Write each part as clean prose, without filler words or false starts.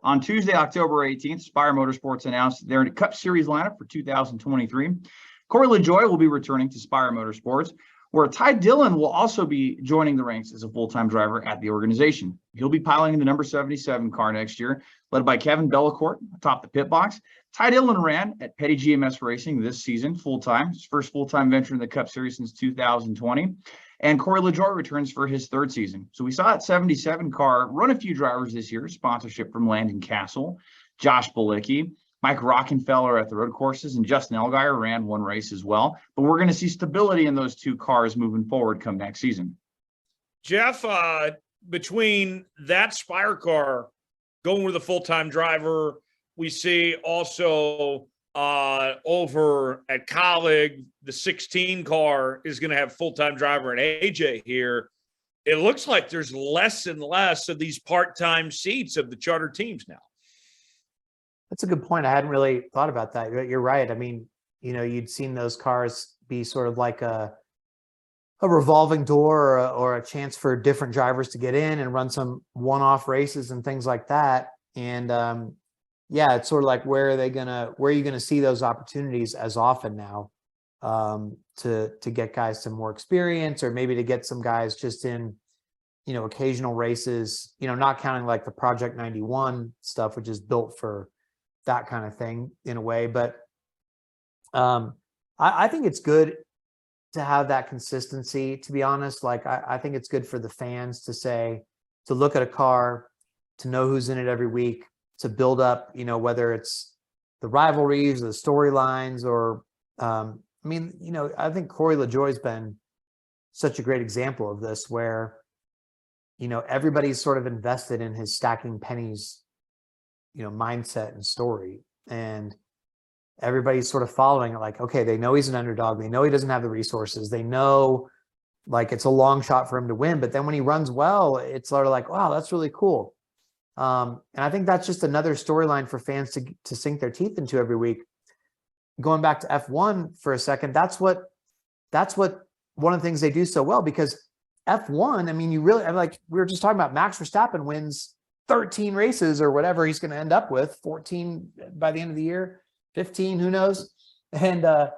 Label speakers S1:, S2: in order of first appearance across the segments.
S1: On Tuesday, October 18th, Spire Motorsports announced their Cup Series lineup for 2023. Corey LaJoie will be returning to Spire Motorsports, where Ty Dillon will also be joining the ranks as a full-time driver at the organization. He'll be piloting the number 77 car next year, led by Kevin Bellacourt atop the pit box. Ty Dillon ran at Petty GMS Racing this season full-time, his first full-time venture in the Cup Series since 2020. And Corey LaJoie returns for his third season. So we saw that 77 car run a few drivers this year, sponsorship from Landon Castle, Josh Balicki, Mike Rockenfeller at the road courses, and Justin Allgaier ran one race as well. But we're going to see stability in those two cars moving forward come next season.
S2: Jeff, between that Spire car going with a full-time driver, we see also over at Colleague, the 16 car is going to have full-time driver and AJ here. It looks like there's less and less of these part-time seats of the charter teams now.
S3: That's a good point. I hadn't really thought about that. You're right. I mean, you know, you'd seen those cars be sort of like a revolving door or a chance for different drivers to get in and run some one-off races and things like that. And yeah, it's sort of like where are you gonna see those opportunities as often now to get guys some more experience, or maybe to get some guys just in, you know, occasional races, you know, not counting like the Project 91 stuff, which is built for that kind of thing in a way. But I think it's good to have that consistency, to be honest. Like, I think it's good for the fans to look at a car, to know who's in it every week, to build up, you know, whether it's the rivalries, the storylines, or, I mean, you know, I think Corey LaJoie's been such a great example of this, where, you know, everybody's sort of invested in his stacking pennies, you know, mindset and story. And everybody's sort of following it, like, okay, they know he's an underdog. They know he doesn't have the resources. They know, like, it's a long shot for him to win. But then when he runs well, it's sort of like, wow, that's really cool. And I think that's just another storyline for fans to sink their teeth into every week. Going back to F1 for a second, that's what one of the things they do so well, because F1, I mean, you really, like we were just talking about, Max Verstappen wins 13 races or whatever he's going to end up with, 14 by the end of the year, 15, who knows? And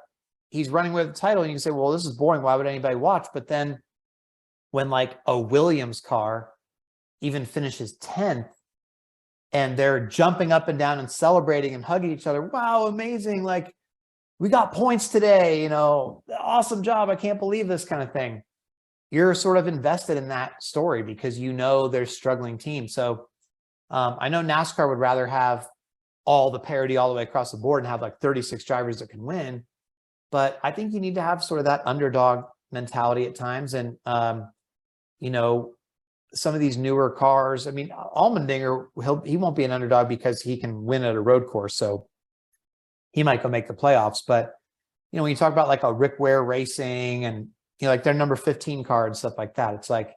S3: he's running with the title, and you can say, well, this is boring. Why would anybody watch? But then when like a Williams car even finishes 10th, and they're jumping up and down and celebrating and hugging each other, wow, amazing. Like, we got points today, you know, awesome job. I can't believe this kind of thing. You're sort of invested in that story because you know there's struggling teams. So I know NASCAR would rather have all the parity all the way across the board and have like 36 drivers that can win. But I think you need to have sort of that underdog mentality at times. And, you know, some of these newer cars, I mean, Allmendinger, he won't be an underdog because he can win at a road course. So he might go make the playoffs. But, you know, when you talk about like a Rick Ware Racing and, you know, like their number 15 car and stuff like that, it's like,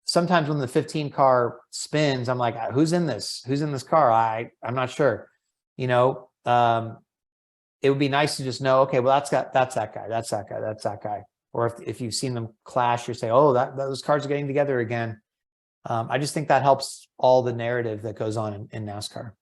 S3: sometimes when the 15 car spins, I'm like, who's in this? Who's in this car? I'm not sure. You know, it would be nice to just know, okay, well, that's that guy, that's that guy, that's that guy. Or if you've seen them clash, you say, oh, those cars are getting together again. I just think that helps all the narrative that goes on in NASCAR.